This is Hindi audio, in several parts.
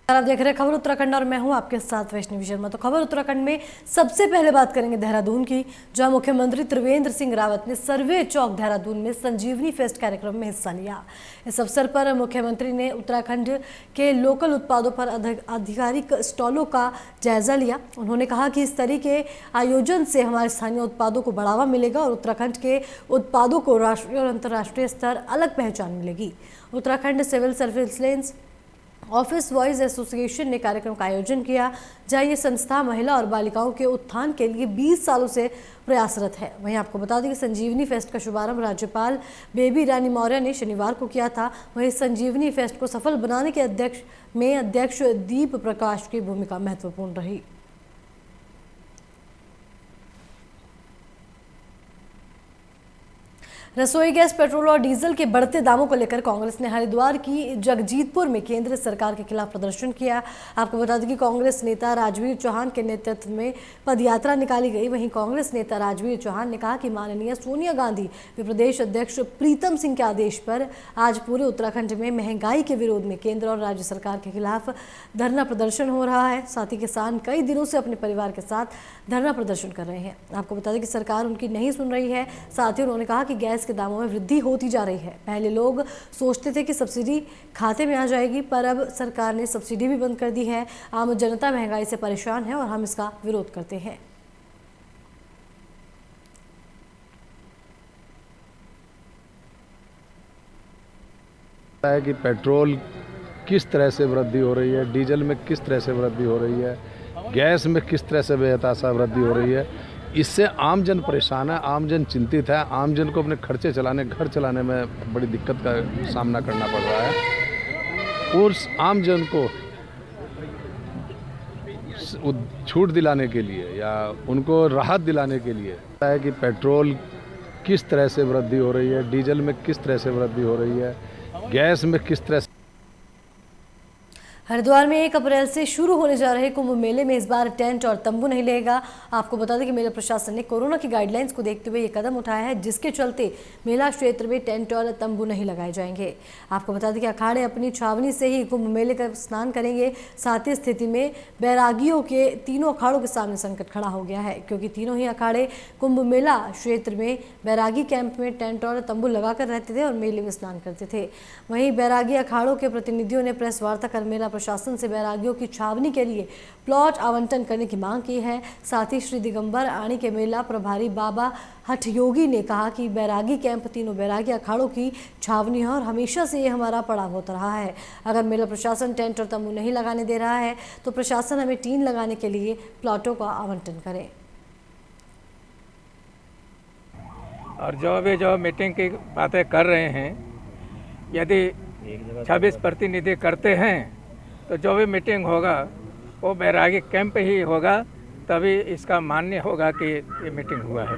आप देख रहे हैं खबर उत्तराखंड और मैं हूं आपके साथ वैष्णवी शर्मा। तो खबर उत्तराखंड में सबसे पहले बात करेंगे देहरादून की, जहां मुख्यमंत्री त्रिवेंद्र सिंह रावत ने सर्वे चौक देहरादून में संजीवनी फेस्ट कार्यक्रम में हिस्सा लिया। इस अवसर पर मुख्यमंत्री ने उत्तराखंड के लोकल उत्पादों पर आधिकारिक स्टॉलों का जायजा लिया। उन्होंने कहा कि इस तरह के आयोजन से हमारे स्थानीय उत्पादों को बढ़ावा मिलेगा और उत्तराखंड के उत्पादों को राष्ट्रीय और अंतर्राष्ट्रीय स्तर अलग पहचान मिलेगी। Uttarakhand civil services office boys association ने कार्यक्रम का आयोजन किया, जहां ये संस्था महिला और बालिकाओं के उत्थान के लिए 20 सालों से प्रयासरत है। वहीं आपको बता दें कि संजीवनी फेस्ट का शुभारंभ राज्यपाल बेबी रानी मौर्य ने शनिवार को किया था। वहीं संजीवनी फेस्ट को सफल बनाने के अध्यक्ष दीप प्रकाश की भूमिका महत्वपूर्ण रही। रसोई गैस, पेट्रोल और डीजल के बढ़ते दामों को लेकर कांग्रेस ने हरिद्वार की जगजीतपुर में केंद्र सरकार के खिलाफ प्रदर्शन किया। आपको बता दें कि कांग्रेस नेता राजवीर चौहान के नेतृत्व में पदयात्रा निकाली गई। वहीं कांग्रेस नेता राजवीर चौहान ने कहा कि माननीय सोनिया गांधी व प्रदेश अध्यक्ष प्रीतम सिंह के आदेश पर आज पूरे उत्तराखंड में महंगाई के विरोध में केंद्र और राज्य सरकार के खिलाफ धरना प्रदर्शन हो रहा है। साथ ही किसान कई दिनों से अपने परिवार के साथ धरना प्रदर्शन कर रहे हैं। आपको बता दें कि सरकार उनकी नहीं सुन रही है। साथ ही उन्होंने कहा कि गैस के दामों में वृद्धि होती जा रही है। पहले लोग सोचते थे कि सब्सिडी खाते में आ जाएगी, पर अब सरकार ने सब्सिडी भी बंद कर दी है। आम जनता महंगाई से परेशान है और हम इसका विरोध करते हैं। है कि पेट्रोल किस तरह से वृद्धि हो रही है, डीजल में किस तरह से वृद्धि हो रही है, गैस में किस तरह से बेतहाशा वृद्धि हो रही है। इससे आम जन परेशान है, आम जन चिंतित है। आम जन को अपने खर्चे चलाने, घर चलाने में बड़ी दिक्कत का सामना करना पड़ रहा है। और आम जन को छूट दिलाने के लिए या उनको राहत दिलाने के लिए है कि पेट्रोल किस तरह से वृद्धि हो रही है, डीजल में किस तरह से वृद्धि हो रही है, गैस में किस तरह से। हरिद्वार में 1 अप्रैल से शुरू होने जा रहे कुंभ मेले में इस बार टेंट और तंबू नहीं लगेगा। आपको बता दें कि मेला प्रशासन ने कोरोना की गाइडलाइंस को देखते हुए ये कदम उठाया है, जिसके चलते मेला क्षेत्र में टेंट और तंबू नहीं लगाए जाएंगे। आपको बता दें कि अखाड़े अपनी छावनी से ही कुंभ मेले का स्नान करेंगे। साथ ही स्थिति में बैरागियों के तीनों अखाड़ों के सामने संकट खड़ा हो गया है, क्योंकि तीनों ही अखाड़े कुंभ मेला क्षेत्र में बैरागी कैंप में टेंट और तंबू लगाकर रहते थे और मेले में स्नान करते थे। वहीं बैरागी अखाड़ों के प्रतिनिधियों ने प्रेस वार्ता कर मेला प्रशासन से बैरागियों की छावनी के लिए प्लॉट आवंटन करने की मांग की है। साथ ही श्री दिगंबर आणी के मेला प्रभारी बाबा हठयोगी ने कहा कि बैरागी कैंप तीनों बैरागी अखाड़ों की छावनी है और हमेशा से ये हमारा पड़ाव होता रहा है। अगर मेला प्रशासन टेंट और तंबू नहीं लगाने दे रहा है तो प्रशासन हमें टीन लगाने के लिए प्लॉटों का आवंटन करे। और जो मीटिंग की बातें कर रहे हैं, यदि 26 प्रतिनिधि करते हैं तो जो भी मीटिंग होगा वो बैरागी कैंप ही होगा, तभी इसका मान्य होगा कि ये मीटिंग हुआ है।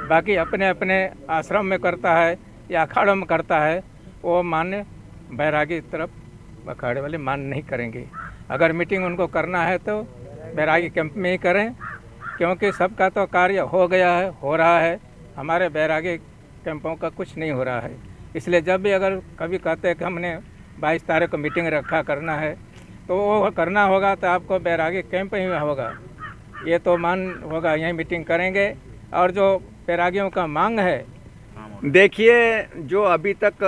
बाकी अपने अपने आश्रम में करता है या अखाड़ों में करता है, वो मान्य बैरागी तरफ अखाड़े वाले मान्य नहीं करेंगे। अगर मीटिंग उनको करना है तो बैरागी कैंप में ही करें, क्योंकि सबका तो कार्य हो गया है, हो रहा है। हमारे बैरागी कैंपों का कुछ नहीं हो रहा है। इसलिए जब भी अगर कभी कहते हैं कि हमने 22 तारीख को मीटिंग रखा करना है, तो वो करना होगा तो आपको बैरागी कैंप ही होगा। ये तो मान होगा, यहीं मीटिंग करेंगे। और जो बैरागियों का मांग है, देखिए, जो अभी तक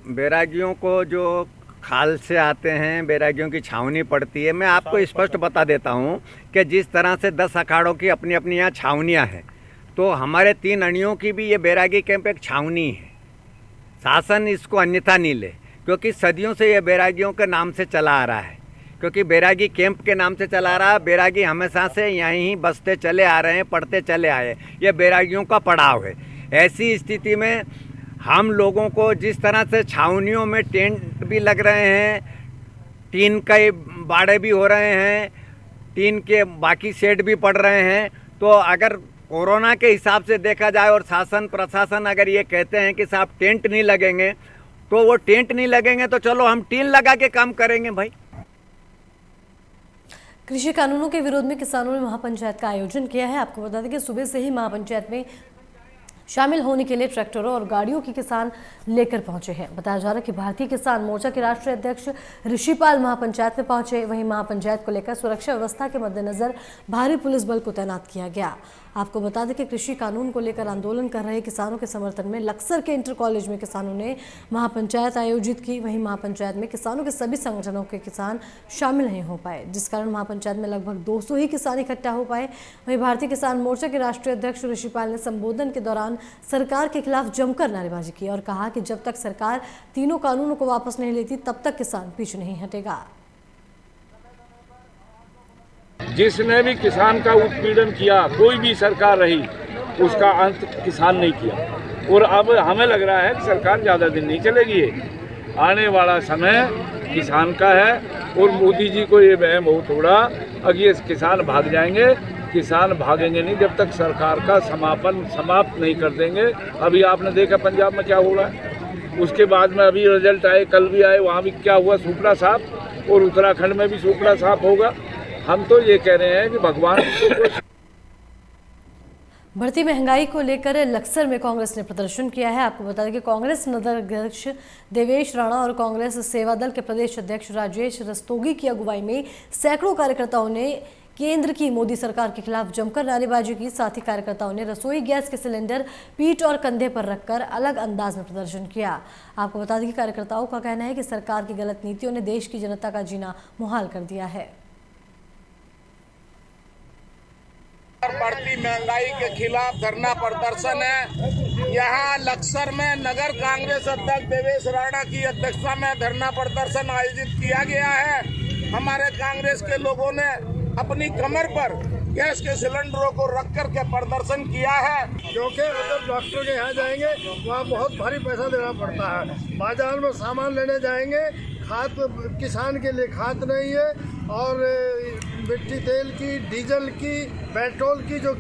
बैरागियों को जो खाल से आते हैं, बैरागियों की छावनी पड़ती है, मैं आपको स्पष्ट बता देता हूँ कि जिस तरह से 10 अखाड़ों की अपनी अपनी यहाँ छावनियाँ हैं, तो हमारे 3 अणियों की भी ये बैरागी कैंप एक छावनी है। शासन इसको अन्यथा नहीं ले, क्योंकि सदियों से ये बैरागियों के नाम से चला आ रहा है, क्योंकि बैरागी कैंप के नाम से चला रहा है। बैरागी हमेशा से यहीं बसते चले आ रहे हैं, पढ़ते चले आए, ये बैरागियों का पड़ाव है। ऐसी स्थिति में हम लोगों को जिस तरह से छावनियों में टेंट भी लग रहे हैं, टीन के बाड़े भी हो रहे हैं, टीन के बाकी शेड भी पड़ रहे हैं, तो अगर कोरोना के हिसाब से देखा जाए और शासन प्रशासन अगर ये कहते हैं कि साहब टेंट नहीं लगेंगे, तो वो टेंट नहीं लगेंगे तो चलो हम टीन लगा के काम करेंगे भाई। कृषि कानूनों के विरोध में किसानों ने महापंचायत का आयोजन किया है। आपको बता दें कि सुबह से ही महापंचायत में शामिल होने के लिए ट्रैक्टरों और गाड़ियों की किसान लेकर पहुंचे हैं। बताया जा रहा है कि भारतीय किसान मोर्चा के राष्ट्रीय अध्यक्ष ऋषिपाल महापंचायत में पहुंचे। वहीं महापंचायत को लेकर सुरक्षा व्यवस्था के मद्देनजर भारी पुलिस बल को तैनात किया गया। आपको बता दें कि कृषि कानून को लेकर आंदोलन कर रहे किसानों के समर्थन में लक्सर के इंटर कॉलेज में किसानों ने महापंचायत आयोजित की। वहीं महापंचायत में किसानों के सभी संगठनों के किसान शामिल नहीं हो पाए, जिस कारण महापंचायत में लगभग 200 ही किसान इकट्ठा हो पाए। वहीं भारतीय किसान मोर्चा के राष्ट्रीय अध्यक्ष ऋषिपाल ने संबोधन के दौरान सरकार के खिलाफ जमकर नारेबाजी की और कहा कि जब तक सरकार तीनों कानूनों को वापस नहीं लेती तब तक किसान पीछे नहीं हटेगा। जिसने भी किसान का उत्पीड़न किया, कोई भी सरकार रही, उसका अंत किसान नहीं किया। और अब हमें लग रहा है कि सरकार ज़्यादा दिन नहीं चलेगी। आने वाला समय किसान का है और मोदी जी को ये वहम हो थोड़ा, अब ये किसान भाग जाएंगे। किसान भागेंगे नहीं जब तक सरकार का समाप्त नहीं कर देंगे। अभी आपने देखा पंजाब में क्या हो रहा है, उसके बाद में अभी रिजल्ट आए, कल भी आए, वहाँ भी क्या हुआ, सूपड़ा साफ, और उत्तराखंड में भी सूपड़ा साफ होगा। हम तो ये कह रहे हैं कि भगवान बढ़ती महंगाई को लेकर लक्सर में कांग्रेस ने प्रदर्शन किया है। आपको बता दें कि कांग्रेस नगराध्यक्ष देवेश राणा और कांग्रेस सेवा दल के प्रदेश अध्यक्ष राजेश रस्तोगी की अगुवाई में सैकड़ों कार्यकर्ताओं ने केंद्र की मोदी सरकार के खिलाफ जमकर नारेबाजी की। साथ ही कार्यकर्ताओं ने रसोई गैस के सिलेंडर पीठ और कंधे पर रखकर अलग अंदाज में प्रदर्शन किया। आपको बता दें कि कार्यकर्ताओं का कहना है कि सरकार की गलत नीतियों ने देश की जनता का जीना मुहाल कर दिया है। बढ़ती महंगाई के खिलाफ धरना प्रदर्शन है। यहाँ लक्सर में नगर कांग्रेस अध्यक्ष देवेश राणा की अध्यक्षता में धरना प्रदर्शन आयोजित किया गया है। हमारे कांग्रेस के लोगों ने अपनी कमर पर गैस के सिलेंडरों को रख कर के प्रदर्शन किया है, क्योंकि अगर डॉक्टर के यहाँ जाएंगे वहाँ बहुत भारी पैसा देना पड़ता है। बाजार में सामान लेने जाएंगे, खाद किसान के लिए खाद नहीं है, और मिट्टी तेल की, डीजल की, पेट्रोल की जो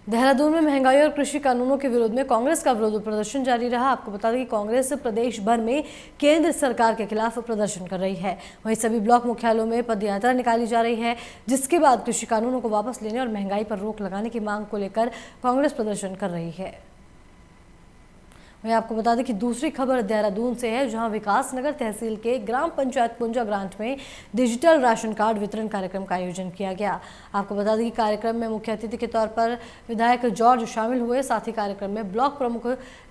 देहरादून में महंगाई और कृषि कानूनों के विरोध में कांग्रेस का विरोध प्रदर्शन जारी रहा। आपको बता दें कि कांग्रेस प्रदेश भर में केंद्र सरकार के खिलाफ प्रदर्शन कर रही है। वहीं सभी ब्लॉक मुख्यालयों में पदयात्रा निकाली जा रही है, जिसके बाद कृषि कानूनों को वापस लेने और महंगाई पर रोक लगाने की मांग को लेकर कांग्रेस प्रदर्शन कर रही है। वहीं आपको बता दें कि दूसरी खबर देहरादून से है, जहां विकासनगर तहसील के ग्राम पंचायत कुंजा ग्रांट में डिजिटल राशन कार्ड वितरण कार्यक्रम का आयोजन किया गया। आपको बता दें कि कार्यक्रम में मुख्य अतिथि के तौर पर विधायक जॉर्ज शामिल हुए। साथ ही कार्यक्रम में ब्लॉक प्रमुख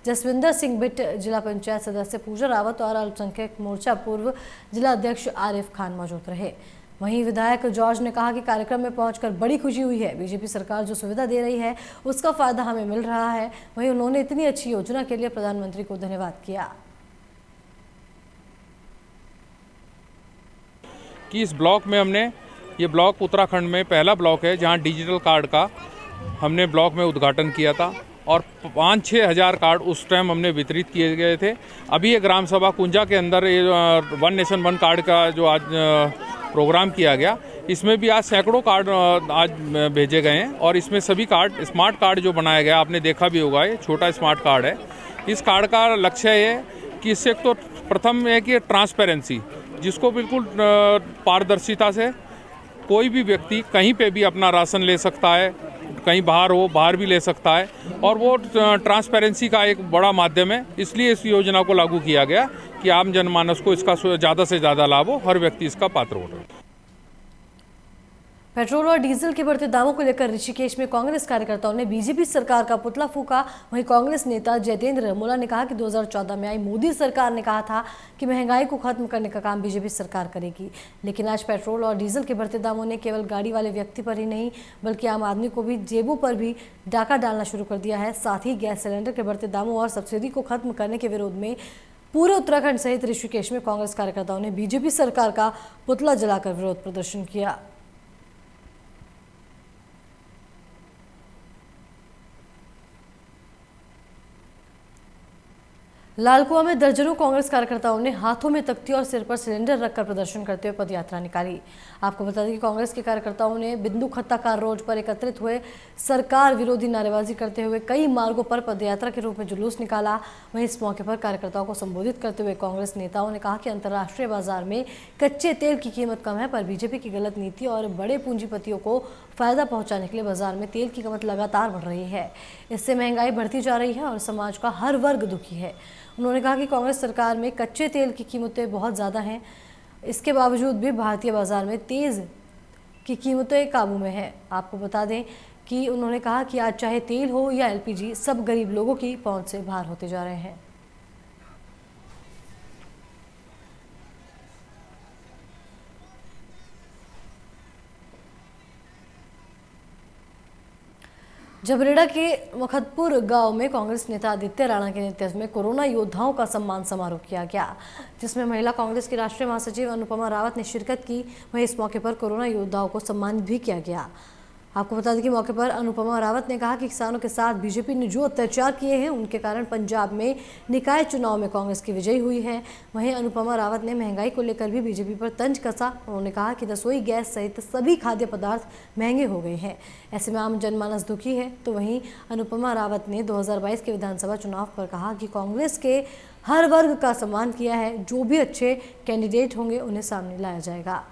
जसविंदर सिंह बिट, जिला पंचायत सदस्य पूजा रावत और अल्पसंख्यक मोर्चा पूर्व जिला अध्यक्ष आरिफ खान मौजूद रहे। वहीं विधायक जॉर्ज ने कहा कि कार्यक्रम में पहुंचकर बड़ी खुशी हुई है। बीजेपी सरकार जो सुविधा दे रही है उसका फायदा हमें मिल रहा है। वहीं उन्होंने इतनी अच्छी योजना के लिए प्रधानमंत्री को धन्यवाद किया। कि इस ब्लॉक में हमने, ये ब्लॉक उत्तराखंड में पहला ब्लॉक है जहां डिजिटल कार्ड का हमने ब्लॉक में उद्घाटन किया था और 5-6 हज़ार कार्ड उस टाइम हमने वितरित किए गए थे। अभी ये ग्राम सभा कुंजा के अंदर ये वन नेशन वन कार्ड का जो आज प्रोग्राम किया गया, इसमें भी आज सैकड़ों कार्ड आज भेजे गए हैं और इसमें सभी कार्ड स्मार्ट कार्ड जो बनाया गया, आपने देखा भी होगा, ये छोटा स्मार्ट कार्ड है। इस कार्ड का लक्ष्य ये कि इससे तो प्रथम है कि ट्रांसपेरेंसी, जिसको बिल्कुल पारदर्शिता से कोई भी व्यक्ति कहीं पे भी अपना राशन ले सकता है, कहीं बाहर हो बाहर भी ले सकता है, और वो ट्रांसपेरेंसी का एक बड़ा माध्यम है। इसलिए इस योजना को लागू किया गया कि आम जनमानस को इसका ज़्यादा से ज़्यादा लाभ हो, हर व्यक्ति इसका पात्र हो। पेट्रोल और डीजल के बढ़ते दामों को लेकर ऋषिकेश में कांग्रेस कार्यकर्ताओं ने बीजेपी सरकार का पुतला फूंका। वहीं कांग्रेस नेता जयतेंद्र रमोला ने कहा कि 2014 में आई मोदी सरकार ने कहा था कि महंगाई को खत्म करने का काम बीजेपी सरकार करेगी, लेकिन आज पेट्रोल और डीजल के बढ़ते दामों ने केवल गाड़ी वाले व्यक्ति पर ही नहीं बल्कि आम आदमी को भी जेबों पर भी डाका डालना शुरू कर दिया है। साथ ही गैस सिलेंडर के बढ़ते दामों और सब्सिडी को खत्म करने के विरोध में पूरे उत्तराखंड सहित ऋषिकेश में कांग्रेस कार्यकर्ताओं ने बीजेपी सरकार का पुतला जलाकर विरोध प्रदर्शन किया। लालकुआं में दर्जनों कांग्रेस कार्यकर्ताओं ने हाथों में तख्ती और सिर पर सिलेंडर रखकर प्रदर्शन करते हुए पदयात्रा निकाली। आपको बता दें कि कांग्रेस के कार्यकर्ताओं ने बिंदु खत्ताकार रोड पर एकत्रित हुए सरकार विरोधी नारेबाजी करते हुए कई मार्गों पर पदयात्रा के रूप में जुलूस निकाला। वहीं इस मौके पर कार्यकर्ताओं को संबोधित करते हुए कांग्रेस नेताओं ने कहा कि अंतर्राष्ट्रीय बाजार में कच्चे तेल की कीमत कम है, पर बीजेपी की गलत नीति और बड़े पूंजीपतियों को फायदा पहुंचाने के लिए बाजार में तेल की कीमत लगातार बढ़ रही है। इससे महंगाई बढ़ती जा रही है और समाज का हर वर्ग दुखी है। उन्होंने कहा कि कांग्रेस सरकार में कच्चे तेल की कीमतें बहुत ज़्यादा हैं, इसके बावजूद भी भारतीय बाजार में तेज़ की कीमतें काबू में है। आपको बता दें कि उन्होंने कहा कि आज चाहे तेल हो या एलपीजी, सब गरीब लोगों की पहुंच से बाहर होते जा रहे हैं। जबरेड़ा के मखदपुर गांव में कांग्रेस नेता आदित्य राणा के नेतृत्व में कोरोना योद्धाओं का सम्मान समारोह किया गया, जिसमें महिला कांग्रेस की राष्ट्रीय महासचिव अनुपमा रावत ने शिरकत की। वहीं इस मौके पर कोरोना योद्धाओं को सम्मानित भी किया गया। आपको बता दें कि मौके पर अनुपमा रावत ने कहा कि किसानों के साथ बीजेपी ने जो अत्याचार किए हैं, उनके कारण पंजाब में निकाय चुनाव में कांग्रेस की विजयी हुई है। वहीं अनुपमा रावत ने महंगाई को लेकर भी बीजेपी पर तंज कसा। उन्होंने कहा कि रसोई गैस सहित सभी खाद्य पदार्थ महंगे हो गए हैं, ऐसे में आम जनमानस दुखी है। तो वहीं अनुपमा रावत ने 2022 के विधानसभा चुनाव पर कहा कि कांग्रेस के हर वर्ग का सम्मान किया है, जो भी अच्छे कैंडिडेट होंगे उन्हें सामने लाया जाएगा।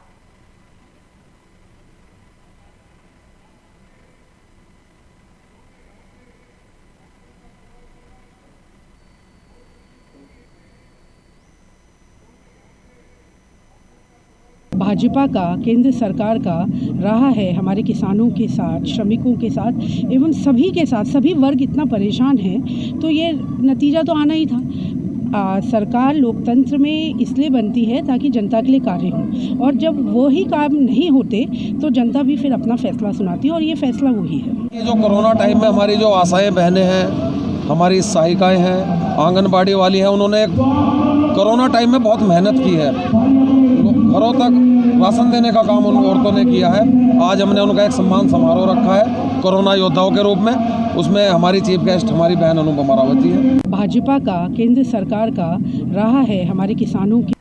भाजपा का, केंद्र सरकार का रहा है हमारे किसानों के साथ, श्रमिकों के साथ एवं सभी के साथ। सभी वर्ग इतना परेशान है, तो ये नतीजा तो आना ही था। सरकार लोकतंत्र में इसलिए बनती है ताकि जनता के लिए कार्य हो, और जब वो ही काम नहीं होते तो जनता भी फिर अपना फैसला सुनाती है, और ये फैसला वही है। ये जो कोरोना टाइम में हमारी जो आशाएं बहनें हैं, हमारी सहायिकाएं हैं, आंगनबाड़ी वाली हैं, उन्होंने कोरोना टाइम में बहुत मेहनत की है। घरों तक राशन देने का काम उन औरतों ने किया है। आज हमने उनका एक सम्मान समारोह रखा है कोरोना योद्धाओं के रूप में। उसमें हमारी चीफ गेस्ट हमारी बहन अनुपमा रावत जी है। भाजपा का, केंद्र सरकार का रहा है हमारे किसानों की।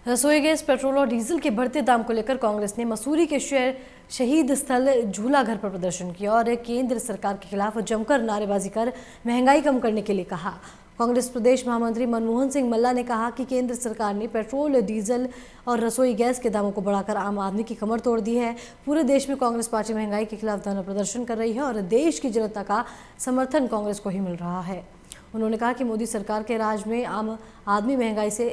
रसोई गैस, पेट्रोल और डीजल के बढ़ते दाम को लेकर कांग्रेस ने मसूरी के शहीद स्थल झूलाघर पर प्रदर्शन किया और केंद्र सरकार के खिलाफ जमकर नारेबाजी कर महंगाई कम करने के लिए कहा। कांग्रेस प्रदेश महामंत्री मनमोहन सिंह मल्ला ने कहा कि केंद्र सरकार ने पेट्रोल, डीजल और रसोई गैस के दामों को बढ़ाकर आम आदमी की कमर तोड़ दी है। पूरे देश में कांग्रेस पार्टी महंगाई के खिलाफ धरना प्रदर्शन कर रही है और देश की जनता का समर्थन कांग्रेस को ही मिल रहा है। उन्होंने कहा कि मोदी सरकार के राज में आम आदमी महंगाई से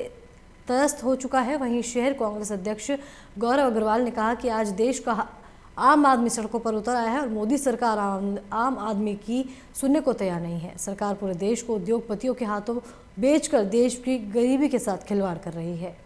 त्रस्त हो चुका है। वहीं शहर कांग्रेस अध्यक्ष गौरव अग्रवाल ने कहा कि आज देश का आम आदमी सड़कों पर उतर आया है और मोदी सरकार आम आदमी की सुनने को तैयार नहीं है। सरकार पूरे देश को उद्योगपतियों के हाथों बेचकर देश की गरीबी के साथ खिलवाड़ कर रही है।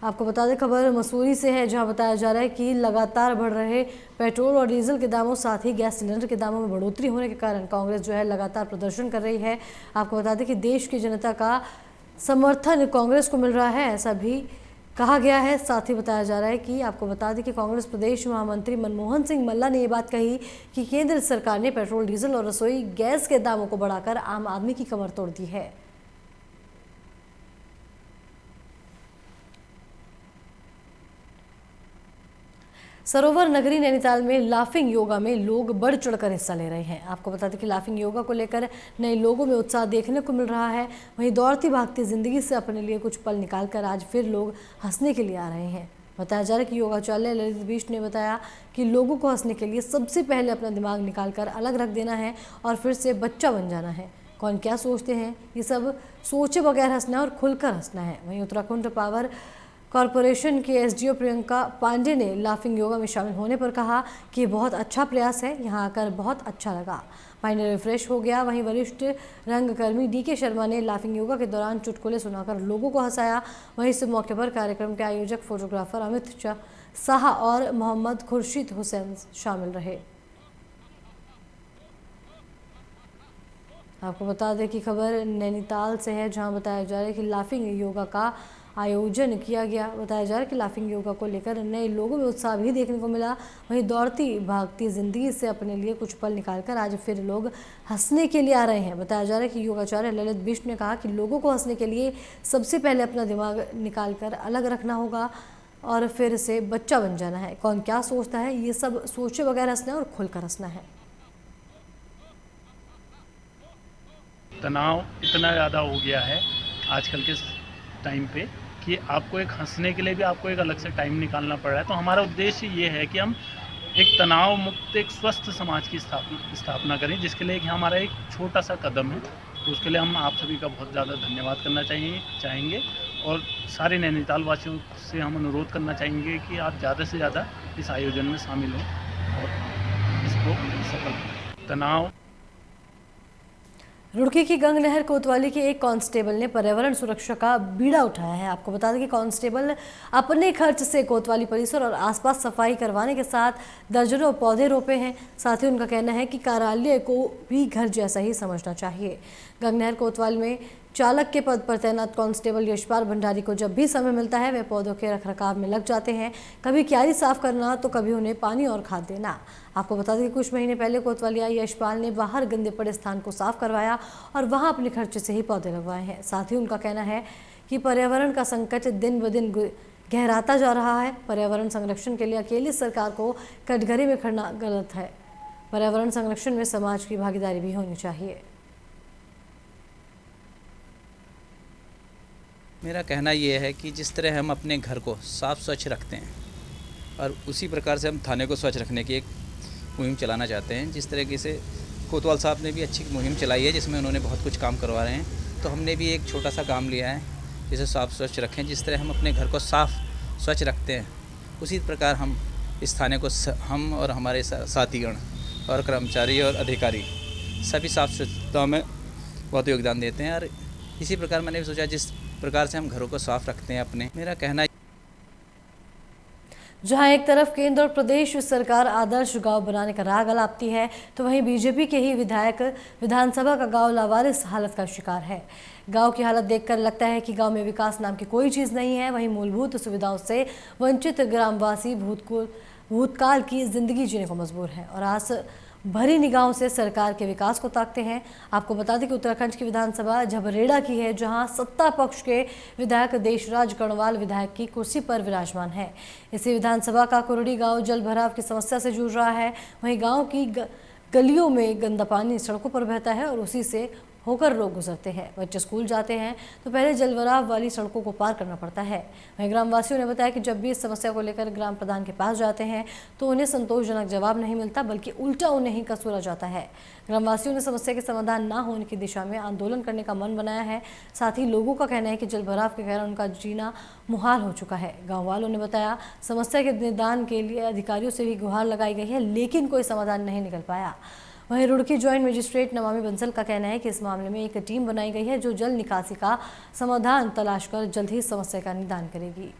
आपको बता दें, खबर मसूरी से है, जहां बताया जा रहा है कि लगातार बढ़ रहे पेट्रोल और डीजल के दामों, साथ ही गैस सिलेंडर के दामों में बढ़ोतरी होने के कारण कांग्रेस जो है लगातार प्रदर्शन कर रही है। आपको बता दें कि देश की जनता का समर्थन कांग्रेस को मिल रहा है, ऐसा भी कहा गया है। साथ ही बताया जा रहा है कि आपको बता दें कि कांग्रेस प्रदेश महामंत्री मनमोहन सिंह मल्ला ने ये बात कही कि केंद्र सरकार ने पेट्रोल, डीजल और रसोई गैस के दामों को बढ़ाकर आम आदमी की कमर तोड़ दी है। सरोवर नगरी नैनीताल में लाफिंग योगा में लोग बढ़ चढ़कर हिस्सा ले रहे हैं। आपको बता दें कि लाफिंग योगा को लेकर नए लोगों में उत्साह देखने को मिल रहा है। वहीं दौड़ती भागती जिंदगी से अपने लिए कुछ पल निकालकर आज फिर लोग हंसने के लिए आ रहे हैं। बताया जा रहा है कि योगाचार्य ललित बिष्ट ने बताया कि लोगों को हंसने के लिए सबसे पहले अपना दिमाग निकालकर अलग रख देना है और फिर से बच्चा बन जाना है। कौन क्या सोचते हैं, ये सब सोचे बगैर हंसना है और खुलकर हंसना है। वहीं उत्तराखंड पावर कॉरपोरेशन के एसडीओ प्रियंका पांडे ने लाफिंग योगा में शामिल होने पर कहा कि बहुत अच्छा प्रयास है, यहाँ आकर बहुत अच्छा लगा, माइंड रिफ्रेश हो गया। वहीं वरिष्ठ रंगकर्मी डीके शर्मा ने लाफिंग योगा के दौरान चुटकुले सुनाकर लोगों को हंसाया। वहीं इस मौके पर कार्यक्रम के आयोजक फोटोग्राफर अमित शाह और मोहम्मद खुर्शीद हुसैन शामिल रहे। आपको बता दें कि खबर नैनीताल से है, जहां बताया जा रहा है कि लाफिंग योगा का आयोजन किया गया। बताया जा रहा है कि लाफिंग योगा को लेकर नए लोगों में उत्साह भी देखने को मिला। वहीं दौड़ती भागती ज़िंदगी से अपने लिए कुछ पल निकालकर आज फिर लोग हंसने के लिए आ रहे हैं। बताया जा रहा है कि योगाचार्य ललित बिष्ट ने कहा कि लोगों को हंसने के लिए सबसे पहले अपना दिमाग निकाल कर अलग रखना होगा और फिर से बच्चा बन जाना है। कौन क्या सोचता है, ये सब सोचे बगैर हंसना है और खुलकर हंसना है। तनाव इतना ज़्यादा हो गया है आजकल के टाइम पे कि आपको एक हंसने के लिए भी आपको एक अलग से टाइम निकालना पड़ रहा है। तो हमारा उद्देश्य ये है कि हम एक तनाव मुक्त एक स्वस्थ समाज की स्थापना करें, जिसके लिए हमारा एक छोटा सा कदम है। तो उसके लिए हम आप सभी का बहुत ज़्यादा धन्यवाद करना चाहेंगे और सारे नैनीताल वासियों से हम अनुरोध करना चाहेंगे कि आप ज़्यादा से ज़्यादा इस आयोजन में शामिल हों और इसको सफल करें। तनाव रुड़की की गंगनहर कोतवाली के एक कांस्टेबल ने पर्यावरण सुरक्षा का बीड़ा उठाया है। आपको बता दें कि कांस्टेबल अपने खर्च से कोतवाली परिसर और आसपास सफाई करवाने के साथ दर्जनों पौधे रोपे हैं। साथ ही उनका कहना है कि कार्यालय को भी घर जैसा ही समझना चाहिए। गंगनहर कोतवाली में चालक के पद पर तैनात कांस्टेबल यशपाल भंडारी को जब भी समय मिलता है वे पौधों के रखरखाव में लग जाते हैं। कभी क्यारी साफ करना तो कभी उन्हें पानी और खाद देना। आपको बता दें कि कुछ महीने पहले कोतवाली आई यशपाल ने बाहर गंदे पड़े स्थान को साफ करवाया और वहां अपने खर्चे से ही पौधे लगवाए हैं। साथ ही उनका कहना है कि पर्यावरण का संकट दिन ब दिन गहराता जा रहा है। पर्यावरण संरक्षण के लिए अकेली सरकार को कटघरे में खड़ना गलत है। पर्यावरण संरक्षण में समाज की भागीदारी भी होनी चाहिए। मेरा कहना ये है कि जिस तरह हम अपने घर को साफ़ स्वच्छ रखते हैं और उसी प्रकार से हम थाने को स्वच्छ रखने की एक मुहिम चलाना चाहते हैं। जिस तरीके से कोतवाल साहब ने भी अच्छी मुहिम चलाई है जिसमें उन्होंने बहुत कुछ काम करवा रहे हैं, तो हमने भी एक छोटा सा काम लिया है जिसे साफ़ स्वच्छ रखें। जिस तरह हम अपने घर को साफ़ स्वच्छ रखते हैं उसी प्रकार हम इस थाने को हम और हमारे साथीगण और कर्मचारी और अधिकारी सभी साफ़ स्वच्छता में बहुत योगदान देते हैं। और इसी प्रकार मैंने भी सोचा जिस प्रकार से हम घरों को साफ रखते हैं अपने, मेरा कहना जहां एक तरफ केंद्र और प्रदेश सरकार आदर्श गांव बनाने का राग अलापती है, तो वहीं बीजेपी के ही विधायक विधानसभा का गांव लावारिस हालत का शिकार है। गांव की हालत देखकर लगता है कि गांव में विकास नाम की कोई चीज़ नहीं है। वहीं मूलभूत सुविधाओं से वंचित ग्रामवासी भूतकाल की जिंदगी जीने को मजबूर है और आज भरी निगाहों से सरकार के विकास को ताकते हैं। आपको बता दें कि उत्तराखंड की विधानसभा झबरेड़ा की है, जहां सत्ता पक्ष के विधायक देशराज कर्णवाल विधायक की कुर्सी पर विराजमान है। इसी विधानसभा का कुरड़ी गांव जल भराव की समस्या से जूझ रहा है। वहीं गांव की गलियों में गंदा पानी सड़कों पर बहता है और उसी से होकर लोग गुजरते हैं। बच्चे स्कूल जाते हैं तो पहले जलभराव वाली सड़कों को पार करना पड़ता है। वहीं ग्रामवासियों ने बताया कि जब भी इस समस्या को लेकर ग्राम प्रधान के पास जाते हैं तो उन्हें संतोषजनक जवाब नहीं मिलता, बल्कि उल्टा उन्हें ही कसूरा जाता है। ग्रामवासियों ने समस्या के समाधान न होने की दिशा में आंदोलन करने का मन बनाया है। साथ ही लोगों का कहना है कि जलभराव के कारण उनका जीना मुहाल हो चुका है। गाँव वालों ने बताया समस्या के निदान के लिए अधिकारियों से भी गुहार लगाई गई है, लेकिन कोई समाधान नहीं निकल पाया। वहीं रुड़की ज्वाइंट मजिस्ट्रेट नमामि बंसल का कहना है कि इस मामले में एक टीम बनाई गई है जो जल निकासी का समाधान तलाश कर जल्द ही समस्या का निदान करेगी।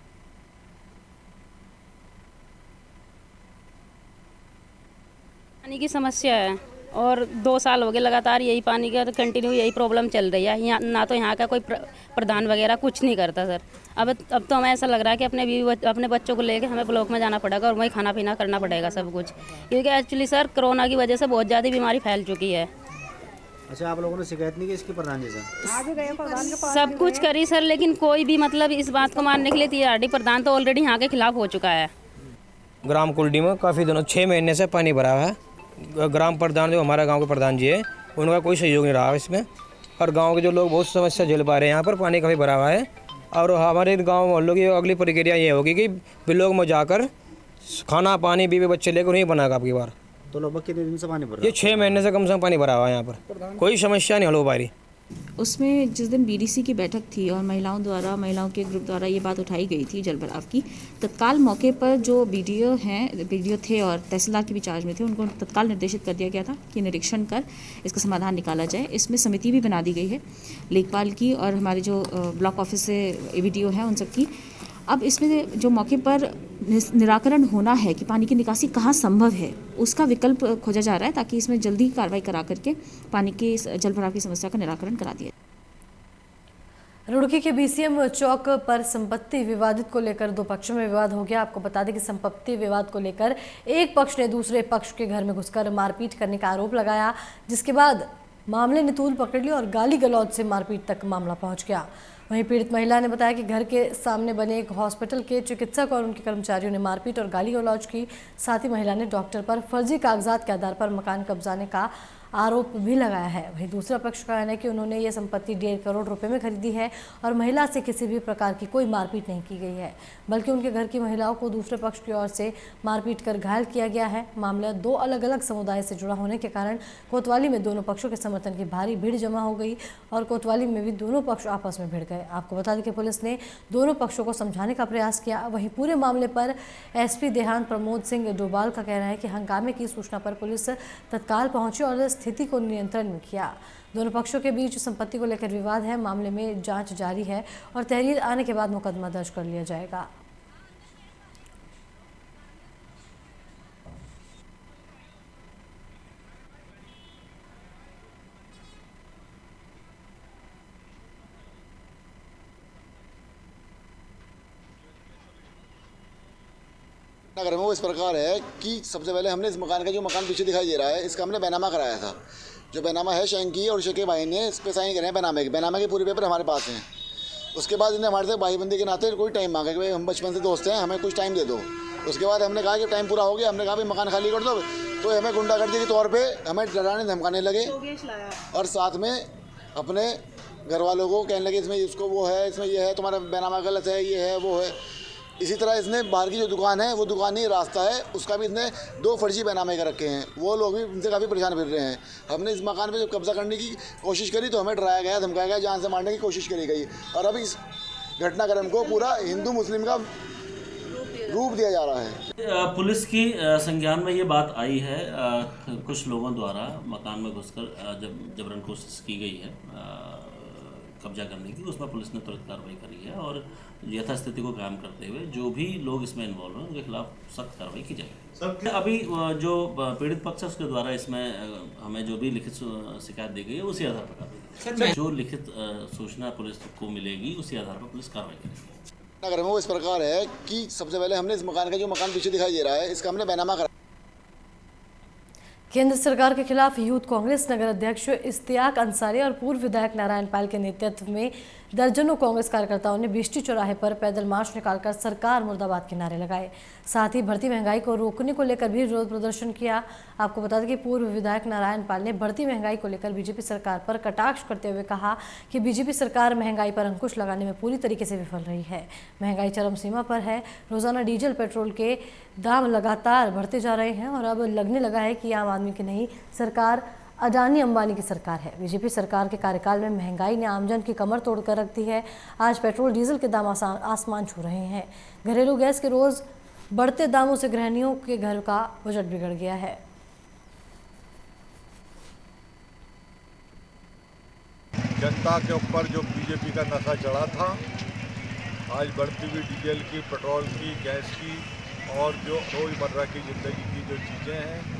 पानी की समस्या है और 2 साल हो गए लगातार यही पानी का कंटिन्यू यही प्रॉब्लम चल रही है। यहाँ ना तो यहाँ का कोई प्रधान वगैरह कुछ नहीं करता सर। अब तो हमें ऐसा लग रहा है कि अपने बच्चों को लेकर हमें ब्लॉक में जाना पड़ेगा और वहीं खाना पीना करना पड़ेगा सब कुछ, क्योंकि एक्चुअली सर कोरोना की वजह से बहुत ज़्यादा बीमारी फैल चुकी है। अच्छा, आप लोगों ने शिकायत नहीं की इसकी प्रधान जी से? सब कुछ करी सर, लेकिन कोई भी मतलब इस बात को मानने के लिए तैयार नहीं। प्रधान तो ऑलरेडी यहाँ के खिलाफ हो चुका है। ग्राम कुलडी में काफ़ी दिनों 6 महीने से पानी भरा हुआ है। ग्राम प्रधान जो हमारा गांव के प्रधान जी है उनका कोई सहयोग नहीं रहा इसमें, और गांव के जो लोग बहुत समस्या झेल पा रहे हैं। यहाँ पर पानी काफ़ी भरा हुआ है और हमारे गांव मोहल्लों की अगली प्रक्रिया ये होगी कि ब्लॉक में जाकर खाना पानी बीवी बच्चे लेकर नहीं बनाएगा आपकी बार। तो लगभग कितने दिन से पानी भरा? ये 6 महीने से कम से कम पानी भरा हुआ है यहाँ पर, कोई समस्या नहीं हल हो पा रही। उसमें जिस दिन बीडीसी की बैठक थी और महिलाओं के ग्रुप द्वारा ये बात उठाई गई थी जलभराव की, तत्काल मौके पर जो बीडीओ थे और तहसीलदार के भी चार्ज में थे, उनको तत्काल निर्देशित कर दिया गया था कि निरीक्षण कर इसका समाधान निकाला जाए। इसमें समिति भी बना दी गई है लेखपाल की और हमारे जो ब्लॉक ऑफिस से ABDO हैं उन सब की। अब इसमें जो मौके पर निराकरण होना है कि पानी की निकासी कहाँ संभव है, उसका विकल्प खोजा जा रहा है ताकि इसमें जल्दी कार्रवाई करा करके पानी की जल भराव की समस्या का निराकरण करा दिया। रुड़की के बीसीएम चौक पर संपत्ति विवादित को लेकर दो पक्षों में विवाद हो गया। आपको बता दें कि संपत्ति विवाद को लेकर एक पक्ष ने दूसरे पक्ष के घर में घुसकर मारपीट करने का आरोप लगाया, जिसके बाद मामले ने तूल पकड़ ली और गाली गलौज से मारपीट तक मामला पहुंच गया। वहीं पीड़ित महिला ने बताया कि घर के सामने बने एक हॉस्पिटल के चिकित्सक और उनके कर्मचारियों ने मारपीट और गाली गलौज की। साथ ही महिला ने डॉक्टर पर फर्जी कागजात के आधार पर मकान कब्जाने का आरोप भी लगाया है। वहीं दूसरा पक्ष का कहना है कि उन्होंने ये संपत्ति 1.5 करोड़ रुपए में खरीदी है और महिला से किसी भी प्रकार की कोई मारपीट नहीं की गई है, बल्कि उनके घर की महिलाओं को दूसरे पक्ष की ओर से मारपीट कर घायल किया गया है। मामला दो अलग अलग समुदाय से जुड़ा होने के कारण कोतवाली में दोनों पक्षों के समर्थन की भारी भीड़ जमा हो गई और कोतवाली में भी दोनों पक्ष आपस में भिड़ गए। आपको बता दें कि पुलिस ने दोनों पक्षों को समझाने का प्रयास किया। वहीं पूरे मामले पर एसपी देहात प्रमोद सिंह डोभाल का कहना है कि हंगामे की सूचना पर पुलिस तत्काल पहुंची और स्थिति को नियंत्रण में किया। दोनों पक्षों के बीच संपत्ति को लेकर विवाद है। मामले में जांच जारी है और तहरीर आने के बाद मुकदमा दर्ज कर लिया जाएगा। नगर में वो इस प्रकार है कि सबसे पहले हमने इस मकान का जो मकान पीछे दिखाई दे रहा है, इसका हमने बैनामा कराया था। जो बैनामा है शंकी और शके भाई ने इस पर साइन करे हैं बैनामा के पूरे पेपर हमारे पास हैं। उसके बाद इन्हें हमारे से भाईबंदी के नाते कोई टाइम मांगा कि भाई हम बचपन से दोस्त हैं, हमें कुछ टाइम दे दो। उसके बाद हमने कहा कि टाइम पूरा हो गया, हमने कहा भाई मकान खाली कर दो, तो हमें गुंडागर्दी के तौर पर हमें डराने धमकाने लगे और साथ में अपने घर वालों को कहने लगे इसमें इसको वो है, इसमें ये है, तुम्हारा बैनामा गलत है, ये है वो है। इसी तरह इसने बाहर की जो दुकान है वो दुकान ही रास्ता है, उसका भी इसने 2 फर्जी बैनामे कर रखे हैं। वो लोग भी इनसे काफ़ी परेशान फिर रहे हैं। हमने इस मकान पे जब कब्जा करने की कोशिश करी तो हमें डराया गया, धमकाया गया, जान से मारने की कोशिश करी गई और अब इस घटनाक्रम को पूरा हिंदू मुस्लिम का रूप दिया जा रहा है। पुलिस की संज्ञान में ये बात आई है, कुछ लोगों द्वारा मकान में घुसकर जबरन कोशिश की गई है कब्जा करने की। उसमें पुलिस ने तुरंत कार्रवाई करी है और यथास्थिति को कायम करते हुए जो भी लोग इसमें इन्वॉल्व हैं उनके खिलाफ सख्त कार्रवाई की जाएगी। अभी जो पीड़ित पक्ष है उसके द्वारा इसमें हमें जो भी लिखित शिकायत दी गई है उसी आधार पर कार्रवाई, जो लिखित सूचना पुलिस को मिलेगी उसी आधार पर पुलिस कार्रवाई करेगी। नगर में वो इस प्रकार है कि सबसे पहले हमने इस मकान का जो मकान पीछे दिखाई दे रहा है, इसका हमने बैनामा कराया। केंद्र सरकार के खिलाफ यूथ कांग्रेस नगर अध्यक्ष इश्तियाक अंसारी और पूर्व विधायक नारायण पाल के नेतृत्व में दर्जनों कांग्रेस कार्यकर्ताओं ने बिष्टी चौराहे पर पैदल मार्च निकालकर सरकार मुर्दाबाद के नारे लगाए। साथ ही बढ़ती महंगाई को रोकने को लेकर भी विरोध प्रदर्शन किया। आपको बता दें कि पूर्व विधायक नारायण पाल ने बढ़ती महंगाई को लेकर बीजेपी सरकार पर कटाक्ष करते हुए कहा कि बीजेपी सरकार महंगाई पर अंकुश लगाने में पूरी तरीके से विफल रही है। महंगाई चरम सीमा पर है। रोजाना डीजल पेट्रोल के दाम लगातार बढ़ते जा रहे हैं और अब लगने लगा है कि आम आदमी की नहीं, सरकार अडानी अंबानी की सरकार है। बीजेपी सरकार के कार्यकाल में महंगाई ने आमजन की कमर तोड़कर रख दी है। आज पेट्रोल डीजल के दाम आसमान छू रहे हैं। घरेलू गैस के रोज बढ़ते दामों से गृहिणियों के घर का बजट बिगड़ गया है। जनता के ऊपर जो बीजेपी का नशा चढ़ा था, आज बढ़ती हुई डीजल की, पेट्रोल की, गैस की और जो रोज़मर्रा की ज़िंदगी की जो चीज़ें हैं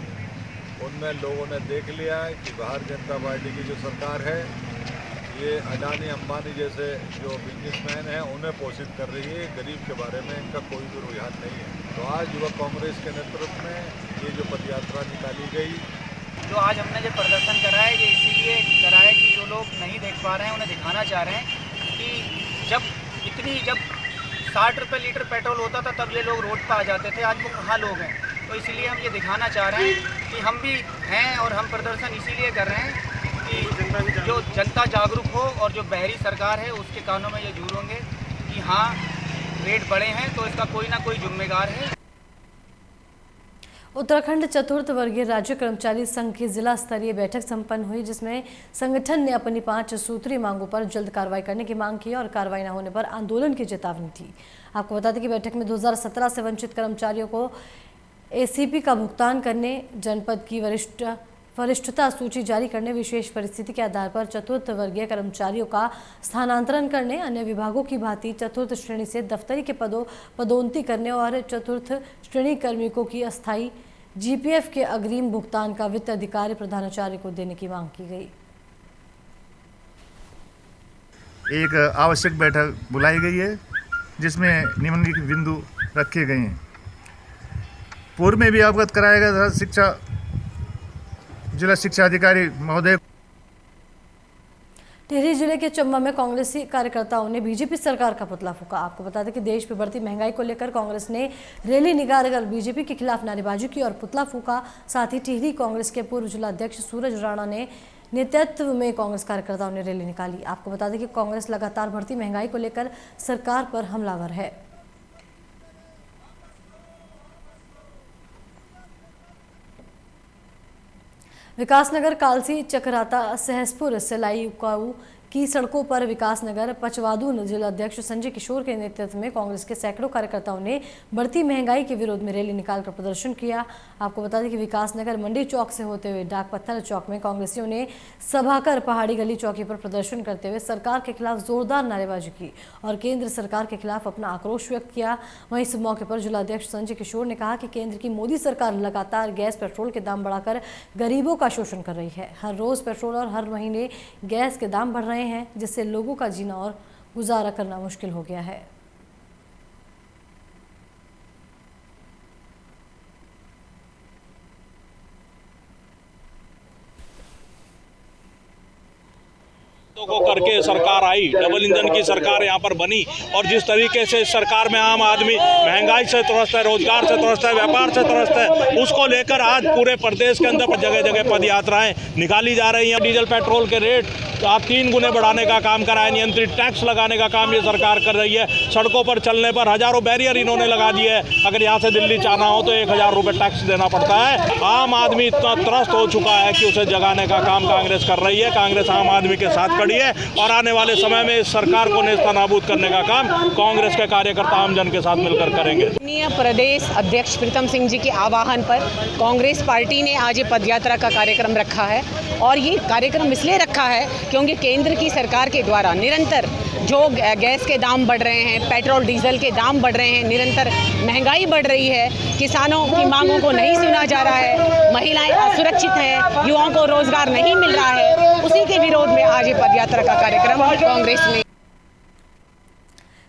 उनमें लोगों ने देख लिया है कि भारतीय जनता पार्टी की जो सरकार है ये अडानी अंबानी जैसे जो बिजनेसमैन हैं उन्हें पोषित कर रही है। गरीब के बारे में इनका कोई भी रुझान नहीं है। तो आज युवा कांग्रेस के नेतृत्व में ये जो पदयात्रा निकाली गई, जो आज हमने जो प्रदर्शन करा है ये इसीलिए करा है कि जो लोग नहीं देख पा रहे हैं उन्हें दिखाना चाह रहे हैं कि जब 60 रुपये लीटर पेट्रोल होता था तब ये लोग रोड पर आ जाते थे, आज वो कहाँ लोग हैं। तो इसीलिए हम ये दिखाना चाह रहे हैं कि हम भी हैं और हम प्रदर्शन इसीलिए कर रहे हैं कि जो जनता जागरूक हो और जो बहरी सरकार है उसके कानों में ये जरूर होंगे कि हाँ रेट बढ़े हैं तो इसका कोई ना कोई जिम्मेदार है। उत्तराखंड चतुर्थ वर्गीय राज्य कर्मचारी संघ की जिला स्तरीय बैठक संपन्न हुई, जिसमें संगठन ने अपनी 5 सूत्रीय मांगों पर जल्द कार्रवाई करने की मांग की और कार्रवाई न होने पर आंदोलन की चेतावनी दी। आपको बता दें कि बैठक में 2017 से वंचित कर्मचारियों को एसीपी का भुगतान करने, जनपद की वरिष्ठ वरिष्ठता सूची जारी करने, विशेष परिस्थिति के आधार पर चतुर्थ वर्गीय कर्मचारियों का स्थानांतरण करने, अन्य विभागों की भांति चतुर्थ श्रेणी से दफ्तरी के पदोन्नति करने और चतुर्थ श्रेणी कार्मिकों की अस्थायी जीपीएफ के अग्रिम भुगतान का वित्त अधिकारी प्रधानाचार्य को देने की मांग की गई। एक आवश्यक बैठक बुलाई गई है जिसमें निम्नलिखित बिंदु रखे गए हैं। पूर्व में भी अवगत कराया गया था जिला शिक्षा अधिकारी महोदय। टिहरी जिले के चंबा में कांग्रेसी कार्यकर्ताओं ने बीजेपी सरकार का पुतला फूंका। आपको बता दें कि देश में बढ़ती महंगाई को लेकर कांग्रेस ने रैली निकालकर बीजेपी के खिलाफ नारेबाजी की और पुतला फूंका। साथ ही टिहरी कांग्रेस के पूर्व जिला अध्यक्ष सूरज राणा ने नेतृत्व में कांग्रेस कार्यकर्ताओं ने रैली निकाली। आपको बता दें कि कांग्रेस लगातार बढ़ती महंगाई को लेकर सरकार पर हमलावर है। विकासनगर, कालसी, चकराता, सहसपुर, सिलाई, उकाऊ की सड़कों पर विकासनगर पचवादून जिला अध्यक्ष संजय किशोर के नेतृत्व में कांग्रेस के सैकड़ों कार्यकर्ताओं ने बढ़ती महंगाई के विरोध में रैली निकालकर प्रदर्शन किया। आपको बता दें कि विकासनगर मंडी चौक से होते हुए डाक पत्थर चौक में कांग्रेसियों ने सभा कर पहाड़ी गली चौकी पर प्रदर्शन करते हुए सरकार के खिलाफ जोरदार नारेबाजी की और केंद्र सरकार के खिलाफ अपना आक्रोश व्यक्त किया। वहीं इस मौके पर जिला अध्यक्ष संजय किशोर ने कहा कि केंद्र की मोदी सरकार लगातार गैस पेट्रोल के दाम बढ़ाकर गरीबों का शोषण कर रही है। हर रोज पेट्रोल और हर महीने गैस के दाम बढ़ रहे हैं, जिससे लोगों का जीना और गुजारा करना मुश्किल हो गया है। को करके सरकार आई, डबल इंजन की सरकार यहाँ पर बनी और जिस तरीके से सरकार में आम आदमी महंगाई से त्रस्त है, रोजगार से त्रस्त है, व्यापार से त्रस्त है, उसको लेकर आज पूरे प्रदेश के अंदर जगह जगह पद यात्राएं निकाली जा रही हैं। डीजल पेट्रोल के रेट आप 3 गुने बढ़ाने का काम करा है, नियंत्रित टैक्स लगाने का काम ये सरकार कर रही है। सड़कों पर चलने पर हजारों बैरियर इन्होंने लगा दिए है। अगर यहाँ से दिल्ली जाना हो तो 1000 रुपये टैक्स देना पड़ता है। आम आदमी इतना त्रस्त हो चुका है कि उसे जगाने का काम कांग्रेस कर रही है। कांग्रेस आम आदमी के साथ खड़ी है और आने वाले समय में इस सरकार को नेस्तनाबूद करने का काम कांग्रेस के कार्यकर्ता आम जन के साथ मिलकर करेंगे। प्रदेश अध्यक्ष प्रीतम सिंह जी के आह्वान पर कांग्रेस पार्टी ने आज ये पदयात्रा का कार्यक्रम रखा है और ये कार्यक्रम इसलिए रखा है क्योंकि केंद्र की सरकार के द्वारा निरंतर जो गैस के दाम बढ़ रहे हैं, पेट्रोल डीजल के दाम बढ़ रहे हैं, निरंतर महंगाई बढ़ रही है, किसानों की मांगों को नहीं सुना जा रहा है, महिलाएं असुरक्षित हैं, युवाओं को रोजगार नहीं मिल रहा है, उसी के विरोध में आज ये पदयात्रा का कार्यक्रम कांग्रेस ने।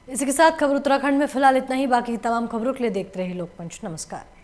इसी के साथ खबर उत्तराखंड में फिलहाल इतना ही। बाकी तमाम खबरों के लिए देखते रहिए लोकमंच। नमस्कार।